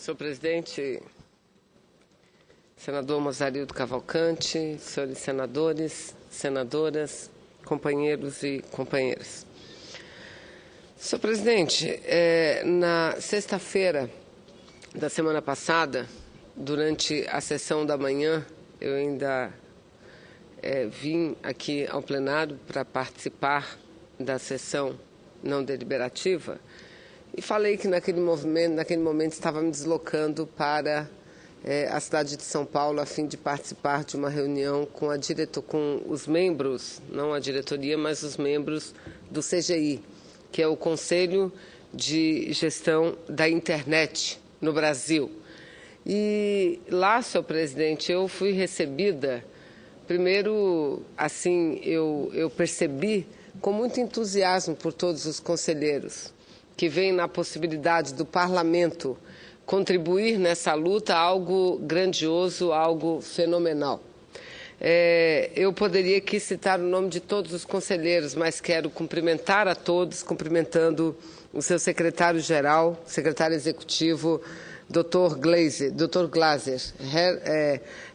Senhor presidente, senador Mozarildo Cavalcante, senhores senadores, senadoras, companheiros e companheiras. Senhor presidente, na sexta-feira da semana passada, durante a sessão da manhã, eu ainda vim aqui ao plenário para participar da sessão não deliberativa e falei que naquele momento estava me deslocando para a cidade de São Paulo a fim de participar de uma reunião com os membros, não a diretoria, mas os membros do CGI, que é o Conselho de Gestão da Internet no Brasil. E lá, senhor presidente, eu fui recebida, primeiro, assim, eu percebi com muito entusiasmo por todos os conselheiros que veem na possibilidade do parlamento contribuir nessa luta algo grandioso, algo fenomenal. Eu poderia aqui citar o nome de todos os conselheiros, mas quero cumprimentar a todos, cumprimentando o seu secretário-geral, secretário executivo, Dr. Glaser,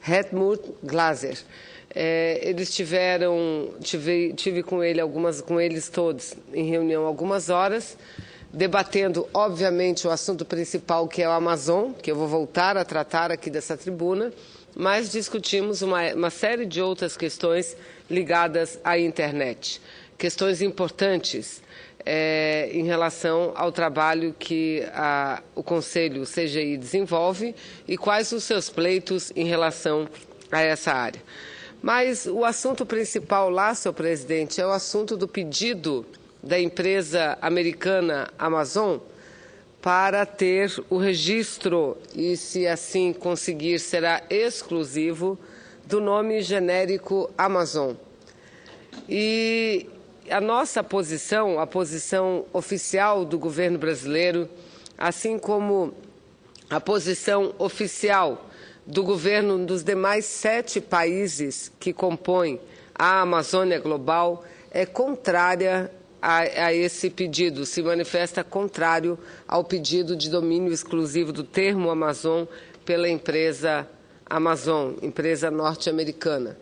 Helmut Glaser. Tive com eles todos em reunião algumas horas, debatendo, obviamente, o assunto principal, que é o Amazon, que eu vou voltar a tratar aqui dessa tribuna, mas discutimos uma série de outras questões ligadas à internet. Questões importantes em relação ao trabalho que o Conselho, o CGI, desenvolve e quais os seus pleitos em relação a essa área. Mas o assunto principal lá, senhor presidente, é o assunto do pedido da empresa americana Amazon para ter o registro, e se assim conseguir, será exclusivo, do nome genérico Amazon. E a nossa posição, a posição oficial do governo brasileiro, assim como a posição oficial do governo dos demais 7 países que compõem a Amazônia Global, é contrária a esse pedido, se manifesta contrário ao pedido de domínio exclusivo do termo Amazon pela empresa Amazon, empresa norte-americana.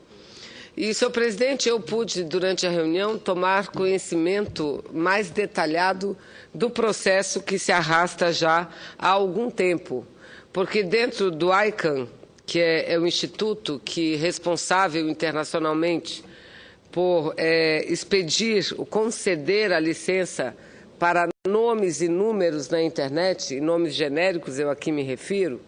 E, senhor presidente, eu pude, durante a reunião, tomar conhecimento mais detalhado do processo que se arrasta já há algum tempo, porque dentro do ICANN, que é o instituto que é responsável internacionalmente por conceder a licença para nomes e números na internet, e nomes genéricos eu aqui me refiro,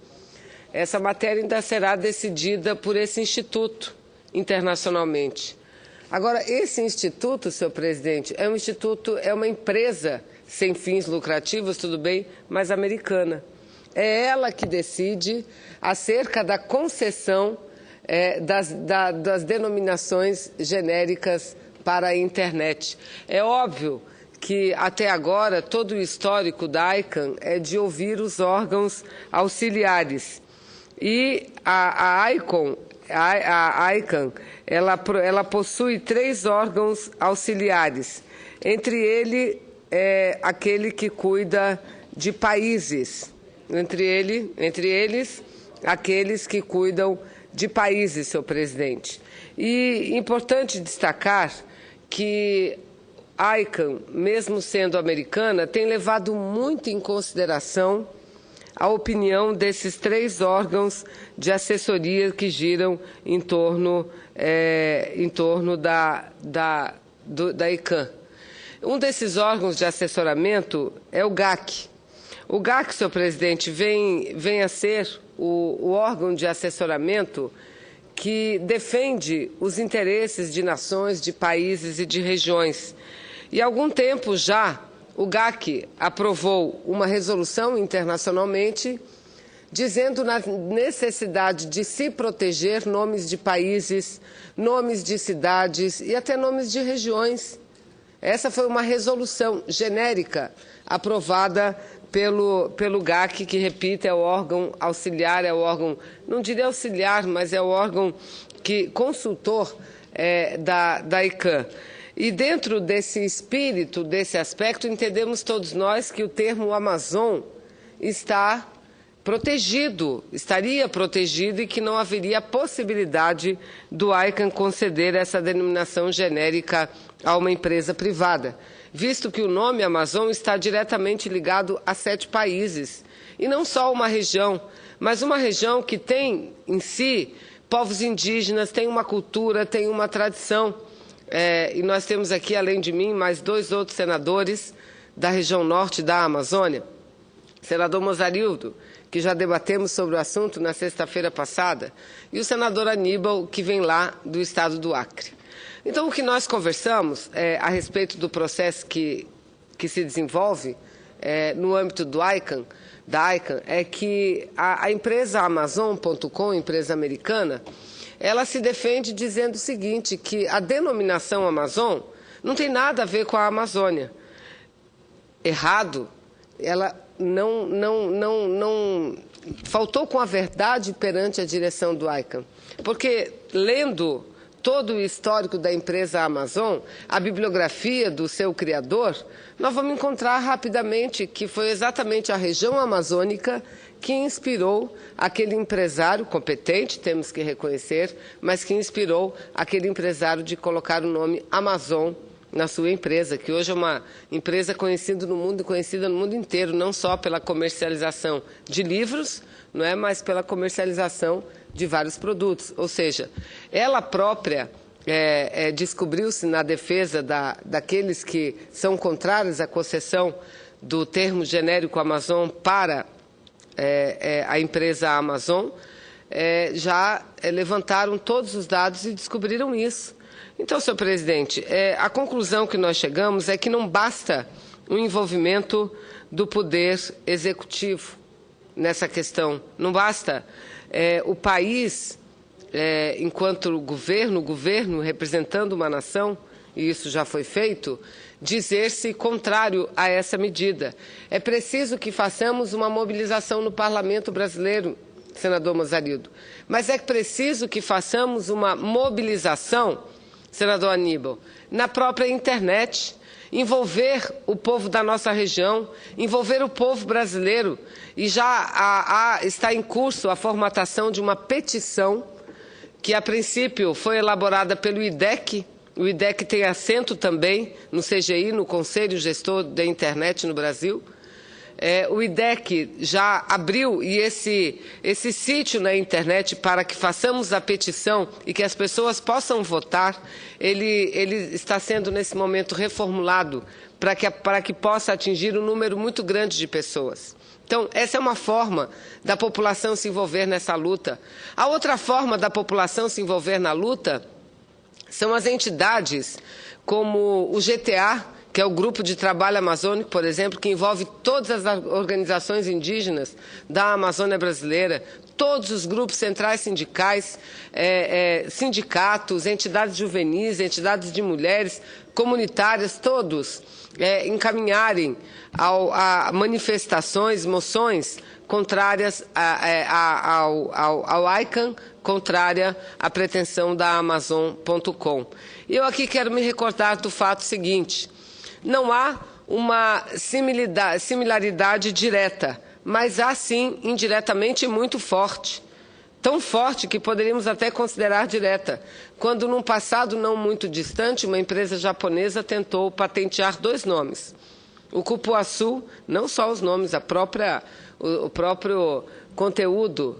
essa matéria ainda será decidida por esse instituto internacionalmente. Agora, esse instituto, senhor presidente, é uma empresa sem fins lucrativos, tudo bem, mas americana. É ela que decide acerca da concessão das denominações genéricas para a internet. É óbvio que, até agora, todo o histórico da ICANN é de ouvir os órgãos auxiliares. E a ICANN, ela possui 3 órgãos auxiliares, entre aquele que cuida de países, entre eles aqueles que cuidam de países, senhor presidente. E importante destacar que a ICANN, mesmo sendo americana, tem levado muito em consideração a opinião desses 3 órgãos de assessoria que giram em torno da ICANN. Um desses órgãos de assessoramento é o GAC. O GAC, senhor presidente, vem a ser o órgão de assessoramento que defende os interesses de nações, de países e de regiões. E há algum tempo já, o GAC aprovou uma resolução internacionalmente dizendo na necessidade de se proteger nomes de países, nomes de cidades e até nomes de regiões. Essa foi uma resolução genérica aprovada pelo GAC, que, repito, é o órgão auxiliar, é o órgão, não diria auxiliar, mas é o órgão consultor da ICANN. E dentro desse espírito, desse aspecto, entendemos todos nós que o termo Amazon está protegido, estaria protegido e que não haveria possibilidade do ICANN conceder essa denominação genérica a uma empresa privada, visto que o nome Amazon está diretamente ligado a 7 países, e não só uma região, mas uma região que tem em si povos indígenas, tem uma cultura, tem uma tradição. E nós temos aqui, além de mim, mais 2 outros senadores da região norte da Amazônia. Senador Mozarildo, que já debatemos sobre o assunto na sexta-feira passada, e o senador Aníbal, que vem lá do estado do Acre. Então, o que nós conversamos a respeito do processo que se desenvolve no âmbito do ICANN, da ICANN, é que a empresa Amazon.com, empresa americana, ela se defende dizendo o seguinte, que a denominação Amazon não tem nada a ver com a Amazônia. Errado, ela não faltou com a verdade perante a direção do ICANN, porque lendo todo o histórico da empresa Amazon, a bibliografia do seu criador, nós vamos encontrar rapidamente que foi exatamente a região amazônica que inspirou aquele empresário competente, temos que reconhecer, mas que inspirou aquele empresário de colocar o nome Amazon na sua empresa, que hoje é uma empresa conhecida no mundo inteiro, não só pela comercialização de livros, não é, mas pela comercialização de vários produtos. Ou seja, ela própria descobriu-se na defesa daqueles que são contrários à concessão do termo genérico Amazon para a empresa Amazon, já levantaram todos os dados e descobriram isso. Então, senhor presidente, a conclusão que nós chegamos é que não basta o envolvimento do poder executivo nessa questão. Não basta o país, enquanto governo representando uma nação, e isso já foi feito, dizer-se contrário a essa medida. É preciso que façamos uma mobilização no parlamento brasileiro, senador Mozarildo, mas é preciso que façamos uma mobilização, senador Aníbal, na própria internet, envolver o povo da nossa região, envolver o povo brasileiro. E já está em curso a formatação de uma petição que, a princípio, foi elaborada pelo IDEC. O IDEC tem assento também no CGI, no Conselho Gestor da Internet no Brasil. O IDEC já abriu esse sítio na internet para que façamos a petição e que as pessoas possam votar. Ele está sendo, nesse momento, reformulado para que possa atingir um número muito grande de pessoas. Então, essa é uma forma da população se envolver nessa luta. A outra forma da população se envolver na luta são as entidades como o GTA, que é o Grupo de Trabalho Amazônico, por exemplo, que envolve todas as organizações indígenas da Amazônia brasileira, todos os grupos centrais sindicais, sindicatos, entidades juvenis, entidades de mulheres, comunitárias, todos encaminharem a manifestações, moções contrárias ao ICANN, contrária à pretensão da Amazon.com. Eu aqui quero me recordar do fato seguinte: não há uma similaridade direta, mas há sim, indiretamente, muito forte. Tão forte que poderíamos até considerar direta. Quando, num passado não muito distante, uma empresa japonesa tentou patentear 2 nomes. O cupuaçu, não só os nomes, o próprio conteúdo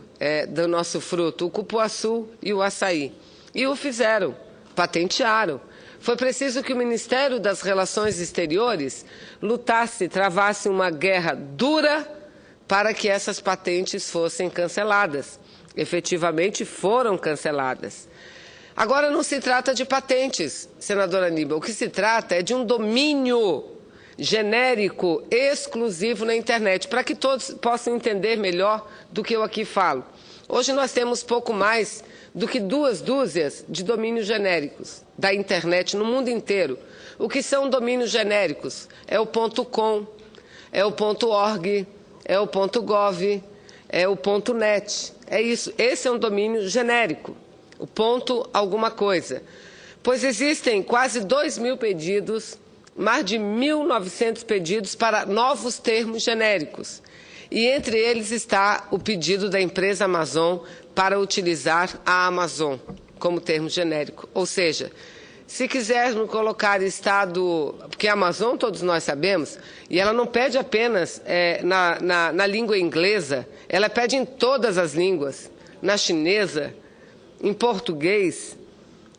do nosso fruto, o cupuaçu e o açaí. E o fizeram, patentearam. Foi preciso que o Ministério das Relações Exteriores lutasse, travasse uma guerra dura para que essas patentes fossem canceladas. Efetivamente foram canceladas. Agora não se trata de patentes, senador Aníbal. O que se trata é de um domínio genérico exclusivo na internet, para que todos possam entender melhor do que eu aqui falo. Hoje nós temos pouco mais do que 2 dúzias de domínios genéricos da internet no mundo inteiro. O que são domínios genéricos? É o .com, é o .org, é o .gov, é o .net. É isso. Esse é um domínio genérico, o ponto alguma coisa. Pois existem quase 2.000 pedidos, mais de 1.900 pedidos para novos termos genéricos. e entre eles está o pedido da empresa Amazon para utilizar a Amazon como termo genérico. Ou seja, se quisermos colocar Estado... Porque a Amazon, todos nós sabemos, e ela não pede apenas na língua inglesa, ela pede em todas as línguas, na chinesa, em português,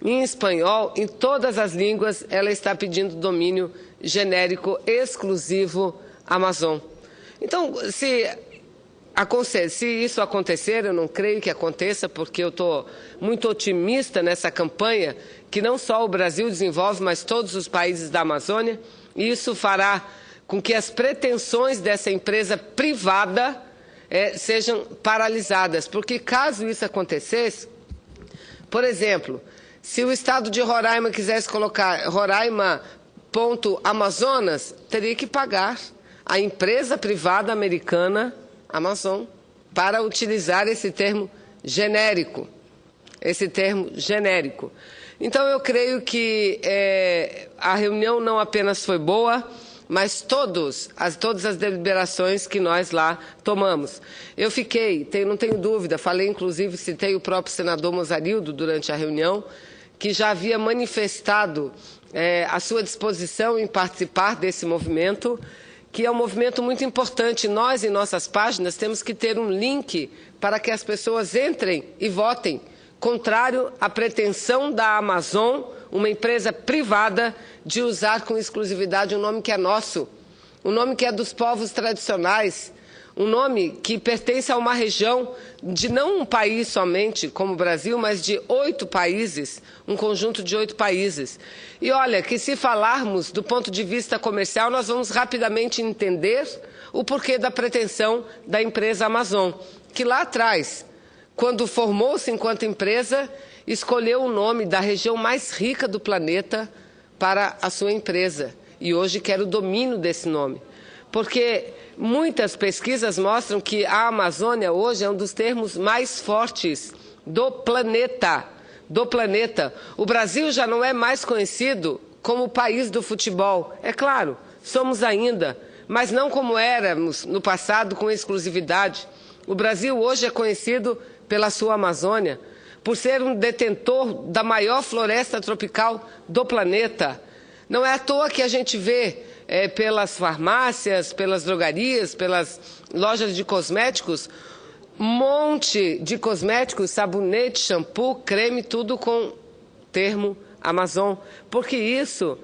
em espanhol, em todas as línguas, ela está pedindo domínio genérico exclusivo Amazon. Então, se isso acontecer, eu não creio que aconteça, porque eu estou muito otimista nessa campanha, que não só o Brasil desenvolve, mas todos os países da Amazônia, e isso fará com que as pretensões dessa empresa privada sejam paralisadas, porque caso isso acontecesse, por exemplo, se o estado de Roraima quisesse colocar Roraima.Amazonas, teria que pagar a empresa privada americana Amazon para utilizar esse termo genérico. Então, eu creio que a reunião não apenas foi boa, mas todas as deliberações que nós lá tomamos. Eu não tenho dúvida, falei inclusive, citei o próprio senador Mozarildo durante a reunião, que já havia manifestado a sua disposição em participar desse movimento, que é um movimento muito importante. Nós, em nossas páginas, temos que ter um link para que as pessoas entrem e votem, contrário à pretensão da Amazon, uma empresa privada, de usar com exclusividade um nome que é nosso, um nome que é dos povos tradicionais, um nome que pertence a uma região de não um país somente, como o Brasil, mas de 8 países, um conjunto de 8 países. E olha, que se falarmos do ponto de vista comercial, nós vamos rapidamente entender o porquê da pretensão da empresa Amazon, que lá atrás, quando formou-se enquanto empresa, escolheu o nome da região mais rica do planeta para a sua empresa. E hoje quer o domínio desse nome. Porque muitas pesquisas mostram que a Amazônia hoje é um dos termos mais fortes do planeta. O Brasil já não é mais conhecido como o país do futebol. É claro, somos ainda, mas não como éramos no passado com exclusividade. O Brasil hoje é conhecido pela sua Amazônia, por ser um detentor da maior floresta tropical do planeta. Não é à toa que a gente vê pelas farmácias, pelas drogarias, pelas lojas de cosméticos, um monte de cosméticos, sabonete, shampoo, creme, tudo com termo Amazon, porque isso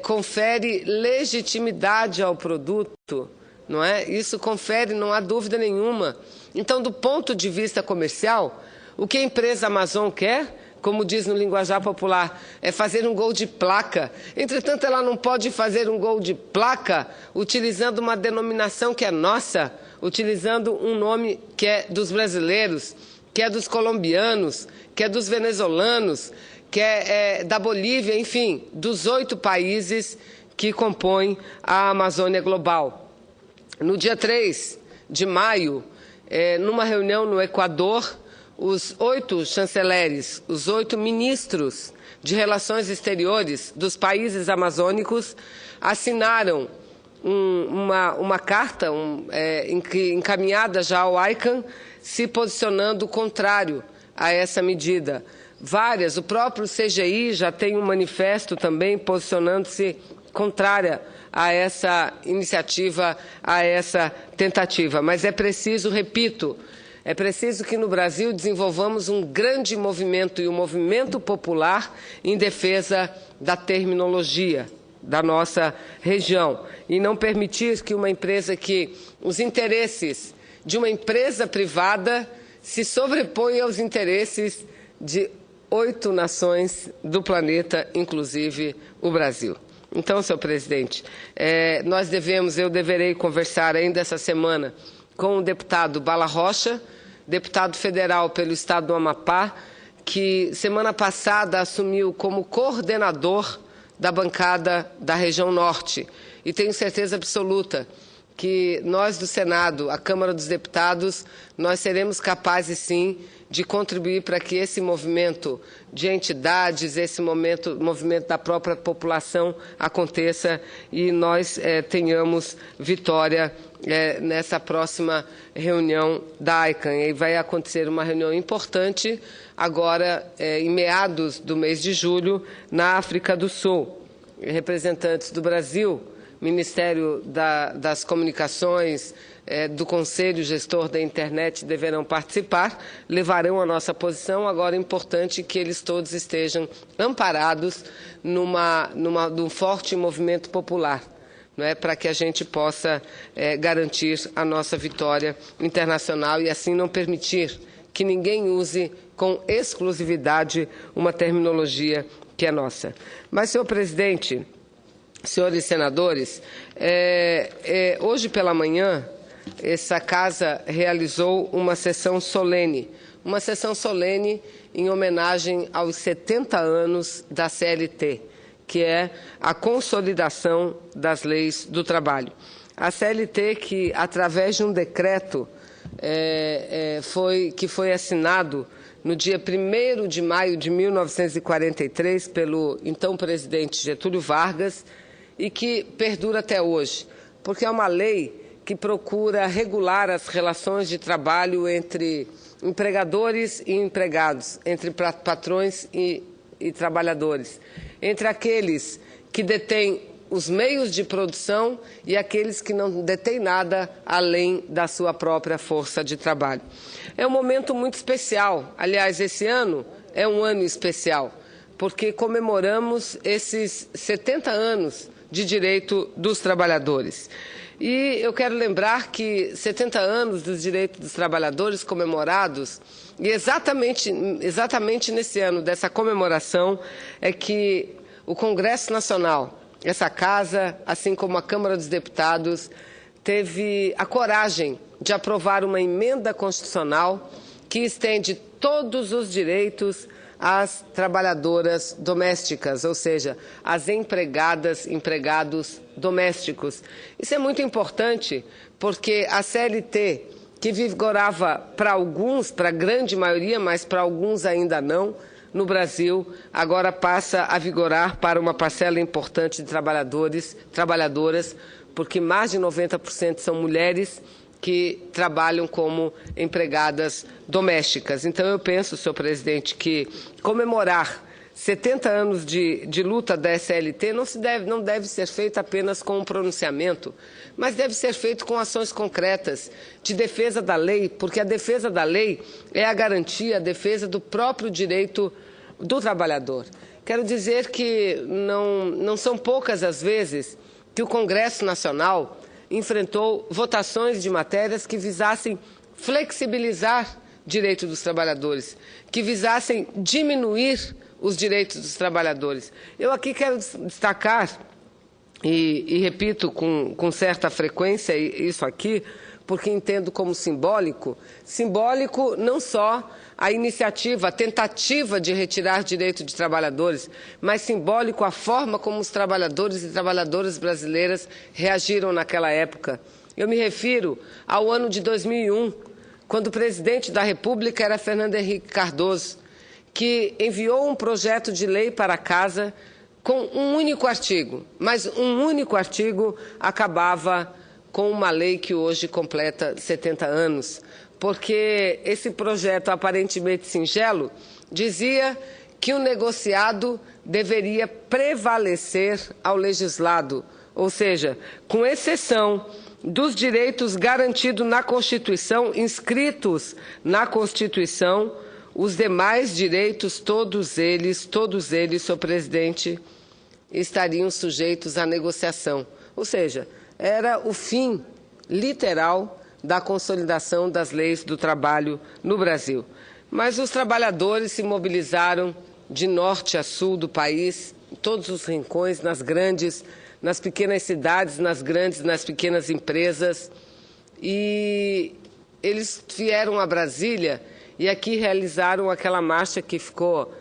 confere legitimidade ao produto, não é? Isso confere, não há dúvida nenhuma. Então, do ponto de vista comercial, o que a empresa Amazon quer, como diz no linguajar popular, é fazer um gol de placa. Entretanto, ela não pode fazer um gol de placa utilizando uma denominação que é nossa, utilizando um nome que é dos brasileiros, que é dos colombianos, que é dos venezuelanos, que é da Bolívia, enfim, dos 8 países que compõem a Amazônia Global. No dia 3 de maio, numa reunião no Equador, os 8 chanceleres, os 8 ministros de Relações Exteriores dos países amazônicos assinaram uma carta encaminhada já ao ICANN, se posicionando contrário a essa medida. O próprio CGI já tem um manifesto também posicionando-se contrária a essa iniciativa, a essa tentativa. Mas é preciso, repito, é preciso que no Brasil desenvolvamos um grande movimento e um movimento popular em defesa da terminologia da nossa região e não permitir que os interesses de uma empresa privada se sobreponham aos interesses de 8 nações do planeta, inclusive o Brasil. Então, senhor presidente, eu deverei conversar ainda essa semana com o deputado Bala Rocha, deputado federal pelo estado do Amapá, que semana passada assumiu como coordenador da bancada da região norte. E tenho certeza absoluta que nós do Senado, a Câmara dos Deputados, nós seremos capazes, sim, de contribuir para que esse movimento de entidades, esse movimento da própria população aconteça e nós tenhamos vitória nessa próxima reunião da ICANN. E vai acontecer uma reunião importante agora, em meados do mês de julho, na África do Sul. Representantes do Brasil, Ministério das Comunicações, do Conselho Gestor da Internet deverão participar, levarão a nossa posição. Agora é importante que eles todos estejam amparados num forte movimento popular, não é, para que a gente possa garantir a nossa vitória internacional e assim não permitir que ninguém use com exclusividade uma terminologia que é nossa. Mas, senhor presidente, senhores senadores, hoje pela manhã, essa casa realizou uma sessão solene em homenagem aos 70 anos da CLT, que é a consolidação das leis do trabalho. A CLT que, através de um decreto que foi assinado no dia 1º de maio de 1943 pelo então presidente Getúlio Vargas e que perdura até hoje, porque é uma lei que procura regular as relações de trabalho entre empregadores e empregados, entre patrões e trabalhadores, entre aqueles que detêm os meios de produção e aqueles que não detêm nada além da sua própria força de trabalho. É um momento muito especial. Aliás, esse ano é um ano especial, porque comemoramos esses 70 anos de direito dos trabalhadores. E eu quero lembrar que 70 anos dos direitos dos trabalhadores comemorados, e exatamente nesse ano dessa comemoração, é que o Congresso Nacional, essa casa, assim como a Câmara dos Deputados, teve a coragem de aprovar uma emenda constitucional que estende todos os direitos às trabalhadoras domésticas, ou seja, às empregadas, empregados domésticos. Isso é muito importante porque a CLT, que vigorava para alguns, para a grande maioria, mas para alguns ainda não, no Brasil, agora passa a vigorar para uma parcela importante de trabalhadoras, porque mais de 90% são mulheres que trabalham como empregadas domésticas. Então, eu penso, senhor presidente, que comemorar 70 anos de luta da SLT não deve ser feito apenas com um pronunciamento, mas deve ser feito com ações concretas de defesa da lei, porque a defesa da lei é a garantia, a defesa do próprio direito do trabalhador. Quero dizer que não são poucas as vezes que o Congresso Nacional enfrentou votações de matérias que visassem flexibilizar direitos dos trabalhadores, que visassem diminuir os direitos dos trabalhadores. Eu aqui quero destacar, e repito com certa frequência isso aqui, porque entendo como simbólico não só a iniciativa, a tentativa de retirar direito de trabalhadores, mas simbólico a forma como os trabalhadores e trabalhadoras brasileiras reagiram naquela época. Eu me refiro ao ano de 2001, quando o presidente da República era Fernando Henrique Cardoso, que enviou um projeto de lei para a casa com um único artigo, mas um único artigo acabava com uma lei que hoje completa 70 anos, porque esse projeto aparentemente singelo dizia que o negociado deveria prevalecer ao legislado, ou seja, com exceção dos direitos garantidos na Constituição, inscritos na Constituição, os demais direitos, todos eles, senhor presidente, estariam sujeitos à negociação. Ou seja, era o fim literal da consolidação das leis do trabalho no Brasil. Mas os trabalhadores se mobilizaram de norte a sul do país, em todos os rincões, nas pequenas cidades, nas pequenas empresas. E eles vieram a Brasília e aqui realizaram aquela marcha que ficou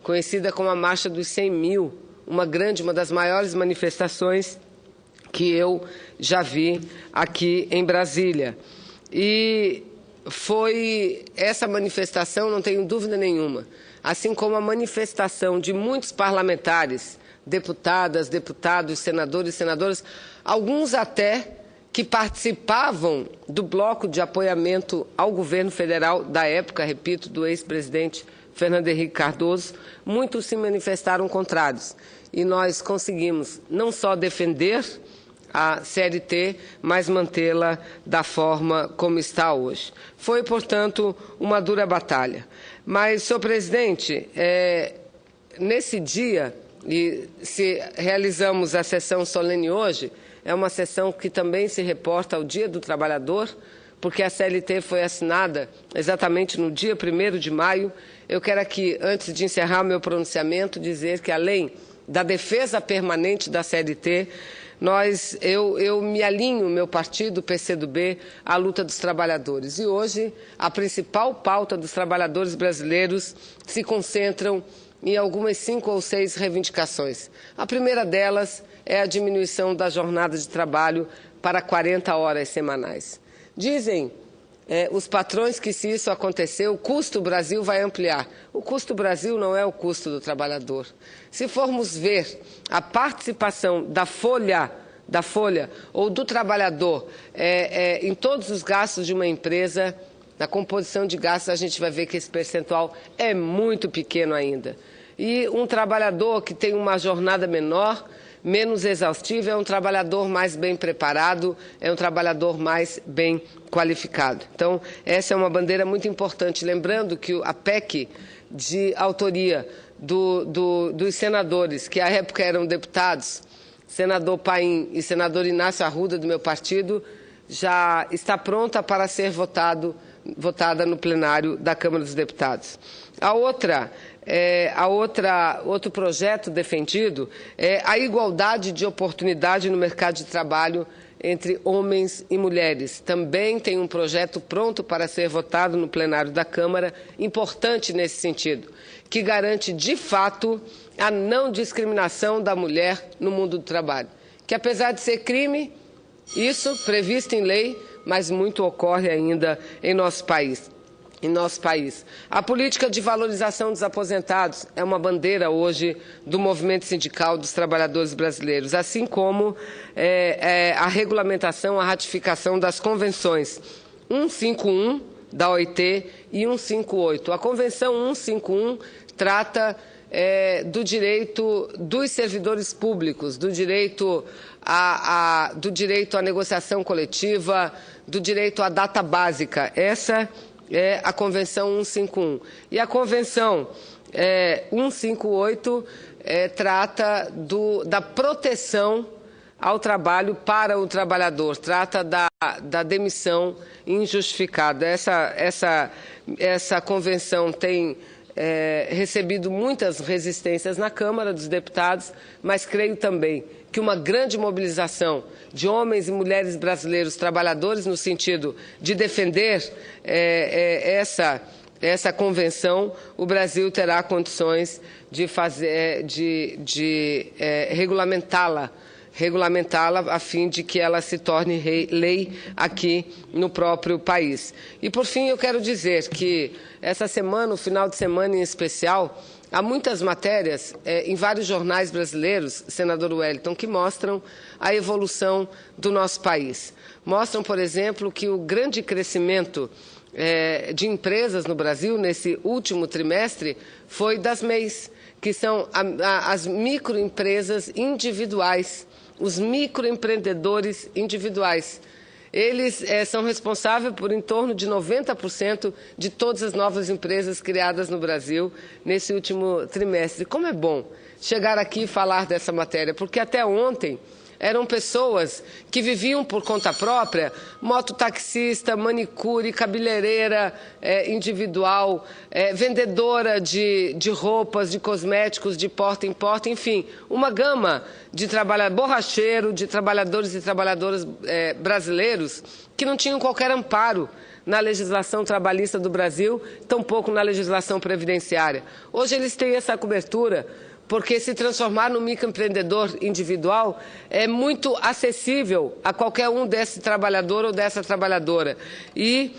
conhecida como a Marcha dos 100 mil, uma das maiores manifestações que eu já vi aqui em Brasília. E foi essa manifestação, não tenho dúvida nenhuma, assim como a manifestação de muitos parlamentares, deputadas, deputados, senadores e senadoras, alguns até que participavam do bloco de apoiamento ao governo federal da época, repito, do ex-presidente Fernando Henrique Cardoso, muitos se manifestaram contrários. E nós conseguimos não só defender a CLT, mas mantê-la da forma como está hoje. Foi, portanto, uma dura batalha. Mas, senhor presidente, nesse dia, e se realizamos a sessão solene hoje, é uma sessão que também se reporta ao Dia do Trabalhador, porque a CLT foi assinada exatamente no dia 1º de maio. Eu quero aqui, antes de encerrar o meu pronunciamento, dizer que, além da defesa permanente da CLT, eu me alinho, meu partido, o PCdoB, à luta dos trabalhadores. E hoje, a principal pauta dos trabalhadores brasileiros se concentram em algumas 5 ou 6 reivindicações. A primeira delas é a diminuição da jornada de trabalho para 40 horas semanais. Dizem os patrões que, se isso acontecer, o custo Brasil vai ampliar. O custo Brasil não é o custo do trabalhador. Se formos ver a participação da folha ou do trabalhador em todos os gastos de uma empresa, na composição de gastos, a gente vai ver que esse percentual é muito pequeno ainda. E um trabalhador que tem uma jornada menor, menos exaustiva, é um trabalhador mais bem preparado, é um trabalhador mais bem qualificado. Então, essa é uma bandeira muito importante. Lembrando que a PEC de autoria dos senadores, que à época eram deputados, senador Paim e senador Inácio Arruda, do meu partido, já está pronta para ser votada no plenário da Câmara dos Deputados. Outro projeto defendido é a igualdade de oportunidade no mercado de trabalho entre homens e mulheres. Também tem um projeto pronto para ser votado no plenário da Câmara, importante nesse sentido, que garante, de fato, a não discriminação da mulher no mundo do trabalho. Que, apesar de ser crime, isso previsto em lei, mas muito ocorre ainda em nosso país. A política de valorização dos aposentados é uma bandeira hoje do movimento sindical dos trabalhadores brasileiros, assim como a regulamentação, a ratificação das convenções 151 da OIT e 158. A Convenção 151 trata do direito dos servidores públicos, do direito à negociação coletiva, do direito à data básica. Essa é a Convenção 151. E a Convenção 158 trata da proteção ao trabalho para o trabalhador, trata da demissão injustificada. Essa convenção tem recebido muitas resistências na Câmara dos Deputados, mas creio também que uma grande mobilização de homens e mulheres brasileiros trabalhadores no sentido de defender essa convenção, o Brasil terá condições de regulamentá-la a fim de que ela se torne lei aqui no próprio país. E, por fim, eu quero dizer que essa semana, o final de semana em especial, há muitas matérias em vários jornais brasileiros, senador Wellington, que mostram a evolução do nosso país. Mostram, por exemplo, que o grande crescimento de empresas no Brasil nesse último trimestre foi das MEIs, que são as microempresas individuais, os microempreendedores individuais. Eles são responsáveis por em torno de 90% de todas as novas empresas criadas no Brasil nesse último trimestre. Como é bom chegar aqui e falar dessa matéria, porque até ontem eram pessoas que viviam por conta própria, mototaxista, manicure, cabeleireira individual, vendedora de roupas, de cosméticos, de porta em porta, enfim, uma gama de borracheiro, de trabalhadores e trabalhadoras brasileiros que não tinham qualquer amparo na legislação trabalhista do Brasil, tampouco na legislação previdenciária. Hoje eles têm essa cobertura, porque se transformar no microempreendedor individual é muito acessível a qualquer um desse trabalhador ou dessa trabalhadora. E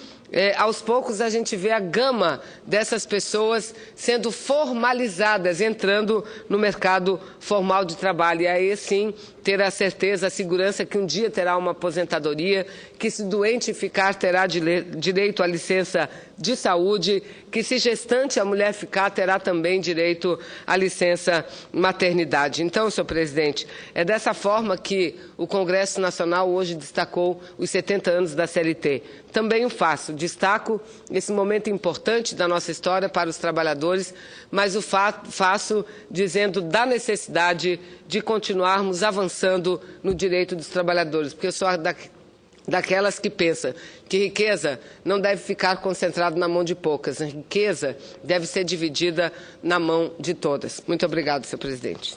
aos poucos a gente vê a gama dessas pessoas sendo formalizadas, entrando no mercado formal de trabalho. E aí sim ter a certeza, a segurança que um dia terá uma aposentadoria, que se doente ficar terá direito à licença de saúde, que se gestante a mulher ficar terá também direito à licença maternidade. Então, senhor presidente, é dessa forma que o Congresso Nacional hoje destacou os 70 anos da CLT. Também o faço, destaco esse momento importante da nossa história para os trabalhadores, mas o faço dizendo da necessidade de continuarmos avançando no direito dos trabalhadores, porque eu sou daquelas que pensam que riqueza não deve ficar concentrada na mão de poucas, a riqueza deve ser dividida na mão de todas. Muito obrigado, senhor presidente.